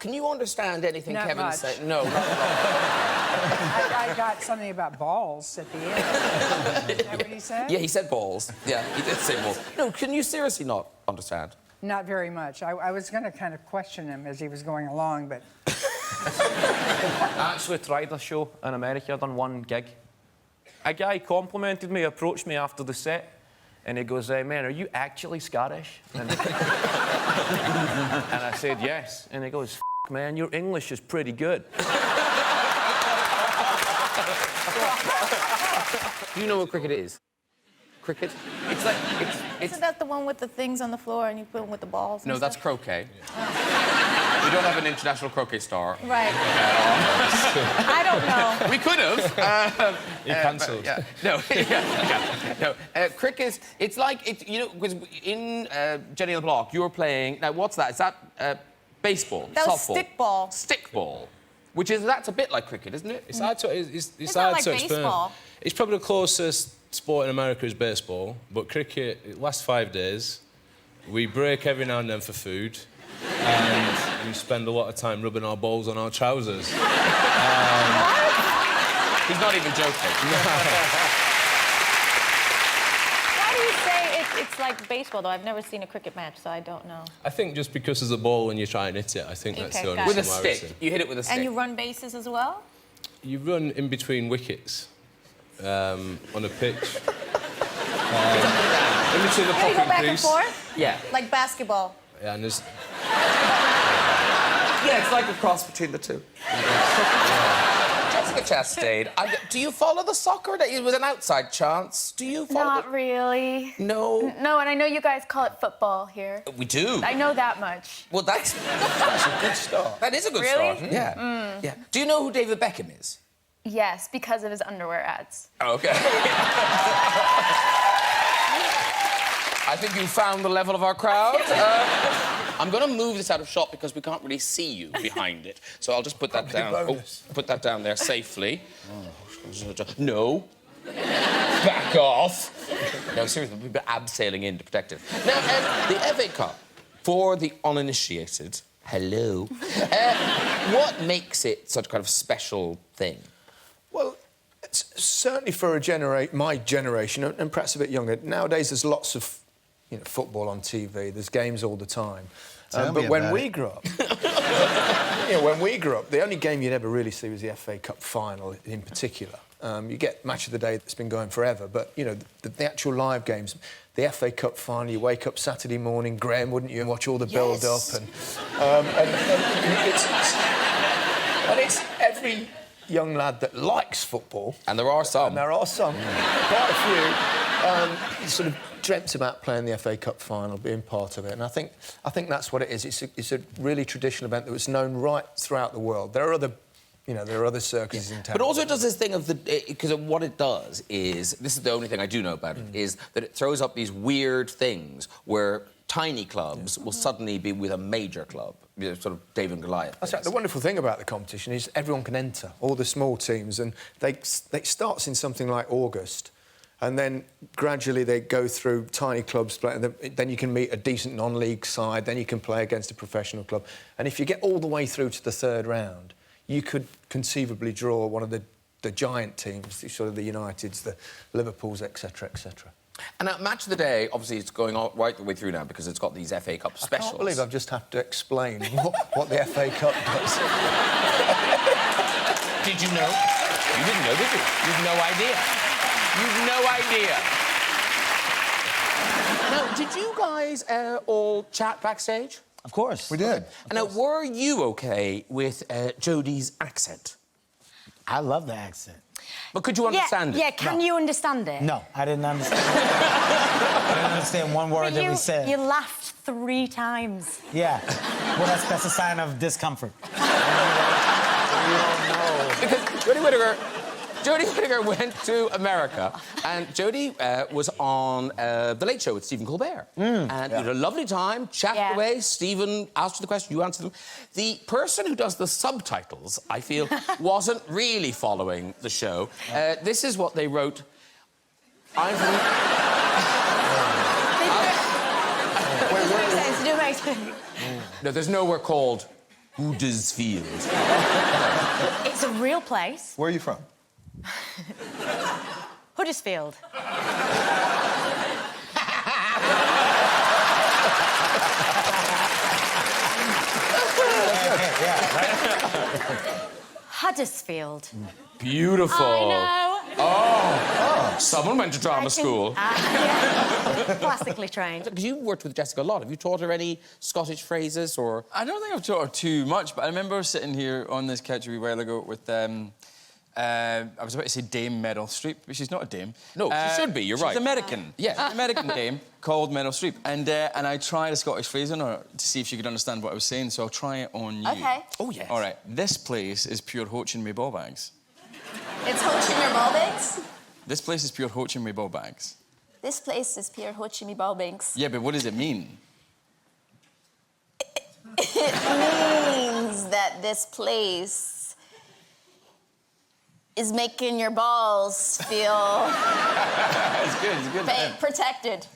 Can you understand anything Not Kevin's much. saying? No, not at all. I got something about balls at the end. Is that what he said? Yeah, he said balls. Yeah, he did say balls. No, can you seriously not understand? Not very much. I was going to kind of question him as he was going along, but... I actually tried a show in America. I done one gig. A guy complimented me, approached me after the set, and he goes, man, are you actually Scottish? And, and I said, yes. And he goes, F***, man, your English is pretty good. Do you know what cricket is? Cricket? It's like... Isn't that the one with the things on the floor and you put them with the balls? No, and that's stuff? croquet. We don't have an international croquet star. Right. I don't know. We could have. You cancelled. Yeah. No. No. Cricket. It's like you know, because in Jenny on the Block, you were playing. Now, what's that? Is that baseball? That was softball? stickball. Stickball. That's a bit like cricket, isn't it? It's hard to It's hard not like to explain. baseball. It's probably the closest sport in America is baseball, but cricket, it lasts 5 days. We break every now and then for food, and we spend a lot of time rubbing our balls on our trousers. He's not even joking. Why do you say it's like baseball, though? I've never seen a cricket match, so I don't know. I think just because there's a ball when you try and hit it, I think that's the only got it. With a reason why we stick. say. You hit it with a stick. And you run bases as well? You run in between wickets on a pitch. In between the You go popping back and piece. forth? Yeah. Like basketball? Yeah, and there's... Yeah, it's like a cross between the two. Jessica Chastain, do you follow the soccer? It was an outside chance. Do you follow Not really. No. No, and I know you guys call it football here. We do. I know that much. Well, that's a good start. That is a good Really? start. Yeah. Yeah. Do you know who David Beckham is? Yes, because of his underwear ads. Okay. I think you found the level of our crowd. I'm going to move this out of shot because we can't really see you behind it. So I'll just put that down. Bonus. Oh, put that down there safely. No. Back off. No, seriously, we've been abseiling in to protect it. Now, the FA Cup, for the uninitiated, hello, what makes it such a kind of special thing? Well, it's certainly for my generation, and perhaps a bit younger. Nowadays, there's lots of, football on TV. There's games all the time. But when we grew up, when we grew up, the only game you'd ever really see was the FA Cup final, in particular. You get Match of the Day that's been going forever, but the actual live games, the FA Cup final, you wake up Saturday morning, Graham, wouldn't you, and watch all the build-up, and it's every young lad that likes football. And there are some. And there are some. Quite a few. Sort of dreamt about playing the FA Cup final, being part of it. And I think that's what it is. It's a really traditional event that was known right throughout the world. There are other... there are other circuses in town. But also it does this thing of because what it does is, this is the only thing I do know about it, is that it throws up these weird things where tiny clubs will suddenly be with a major club, sort of David and Goliath. That's right. The wonderful thing about the competition is everyone can enter, all the small teams, and it starts in something like August, and then gradually they go through tiny clubs, and then you can meet a decent non-league side, then you can play against a professional club. And if you get all the way through to the third round, you could conceivably draw one of the giant teams, sort of the Uniteds, the Liverpools, etc., etc. And at Match of the Day, obviously, it's going on right the way through now because it's got these FA Cup specials. I can't believe I've just had to explain what the FA Cup does. Did you know? You didn't know, did you? You've no idea. You've no idea. Now, did you guys all chat backstage? Of course. We did. And now, were you OK with Jodie's accent? I love the accent. But could you understand it? Yeah, can you understand it? No, I didn't understand. I didn't understand one word that we said. You laughed 3 times. Yeah. Well, that's a sign of discomfort. You don't know. Because Jodie Whittaker went to America, and Jodie was on The Late Show with Stephen Colbert. And you had a lovely time, chatted away. Stephen asked you the question, you answered them. The person who does the subtitles, I feel, wasn't really following the show. This is what they wrote. I'm from... It makes sense. No, there's nowhere called Huddersfield. It's a real place. Where are you from? Huddersfield. Huddersfield. Beautiful. I know. Oh, someone went to drama school. Yeah. Classically trained. Because you worked with Jessica a lot. Have you taught her any Scottish phrases or...? I don't think I've taught her too much, but I remember sitting here on this couch a wee while ago with, I was about to say Dame Meryl Streep, but she's not a dame. No, she should be, you're right. She's American. Yeah. An American dame called Meryl Streep. And I tried a Scottish phrase on her to see if she could understand what I was saying, so I'll try it on you. Okay. Oh, yes. All right. This place is pure hoaching me ball bags. It's hoaching your ball bags? This place is pure hoaching me ball bags. This place is pure hoaching me ball bags. Yeah, but what does it mean? It means that this place is making your balls feel It's good, it's good. protected.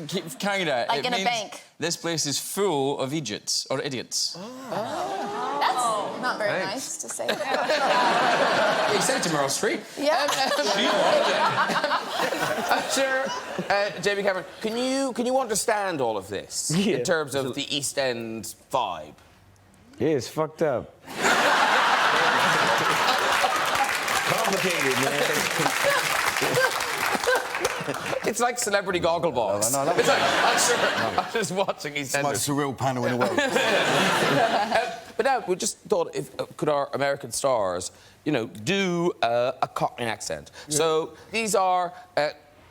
Keep carrying it out. Like It in a means bank. This place is full of idiots, or idiots. That's not very nice to say. You said it to Meryl Streep. Yeah. Sure. Jamie Cameron, can you understand all of this in terms of the East End vibe? Yeah, it's fucked up. Complicated, man. It's like Celebrity Gogglebox. No, I love it's like, I'm just watching EastEnders. It's the most surreal panel in the world. But now, we just thought, could our American stars, do a Cockney accent? Yeah. So these are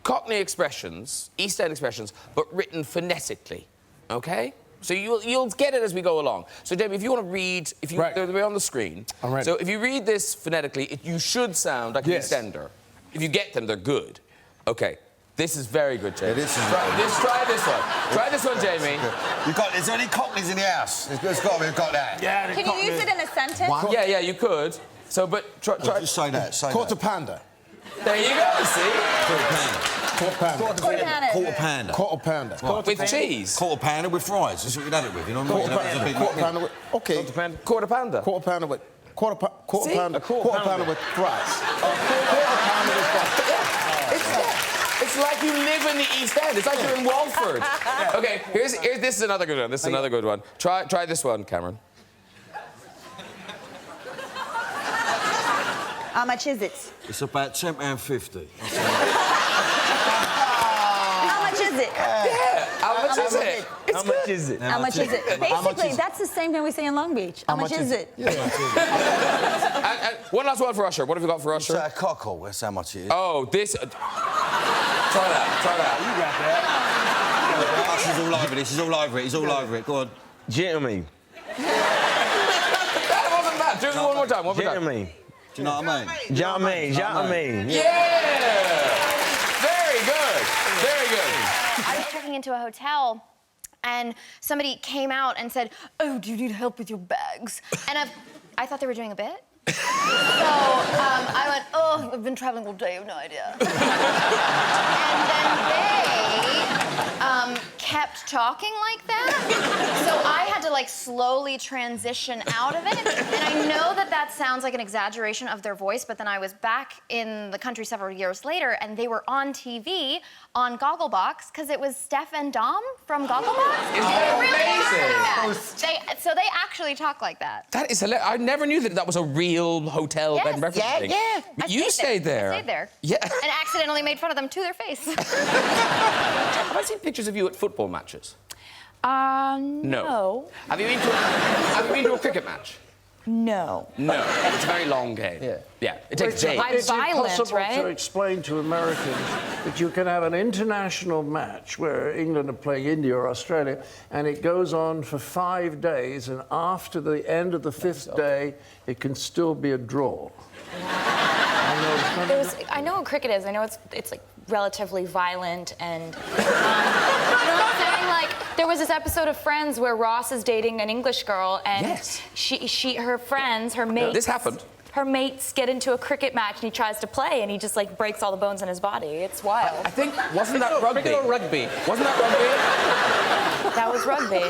Cockney expressions, East End expressions, but written phonetically, OK? So you'll get it as we go along. So, Jamie, if you want to read... They're on the screen. I'm ready. So if you read this phonetically, you should sound like an EastEnder. If you get them, they're good. OK. This is very good, Jamie. Try this one. Try this one, Jamie. Is there any Cockneys in the house? There's got to be got that. Yeah, Can you use it in a sentence? Yeah, you could. So, but try... Just say that. Quarter pounder. There you go, see? Quarter pounder. Quarter pounder. Quarter pounder. Right. With cheese. Quarter pounder with fries. That's what we'd have it with, you know what I mean? Quarter pounder with... OK. Quarter pounder. Quarter pounder with... Quarter pounder with fries. Quarter pounder with fries. Yeah. It's like you live in the East End. It's like you're in Walford. OK, here's this is another good one. This is another good one. Try this one, Cameron. How much is it? It's about £10.50. How much is it? How much is it? How much is it? How much is it? Basically, that's the same thing we say in Long Beach. How much is it? And one last one for Usher. What have you got for Usher? It's a cockle. That's how much it is. Oh, this... Try that. You got that. Usher's all over this. He's all over it. He's all over it. Go on. Gentlemen. That wasn't bad. Do it one more time. Gentlemen. Do you know what I mean? Gentlemen. Yeah! Very good. Very good. I was checking into a hotel, and somebody came out and said, "Oh, do you need help with your bags?" And I thought they were doing a bit. So I went, "Oh, I've been traveling all day, I have no idea." And then they kept talking like that. So I had to slowly transition out of it. And I know that sounds like an exaggeration of their voice, but then I was back in the country several years later, and they were on TV on Gogglebox because it was Steph and Dom from Gogglebox. Isn't that amazing? So they actually talk like that. That is hilarious. I never knew that was a real hotel bed and breakfast thing. Yeah. You stayed there. I stayed there. Yeah. And accidentally made fun of them to their face. Have I seen pictures of you at football matches? No. Have you been to a cricket match? No. No. It's a very long game. Yeah. It takes days. Is it Violent, possible right? to explain to Americans that you can have an international match where England are playing India or Australia, and it goes on for 5 days, and after the end of the 5th day, it can still be a draw? I know what cricket is. I know it's relatively violent and. You know what I'm saying? There was this episode of Friends where Ross is dating an English girl, and her mates. This happened. Her mates get into a cricket match, and he tries to play, and he just breaks all the bones in his body. It's wild. I think wasn't that rugby? Cricket or rugby? That was rugby.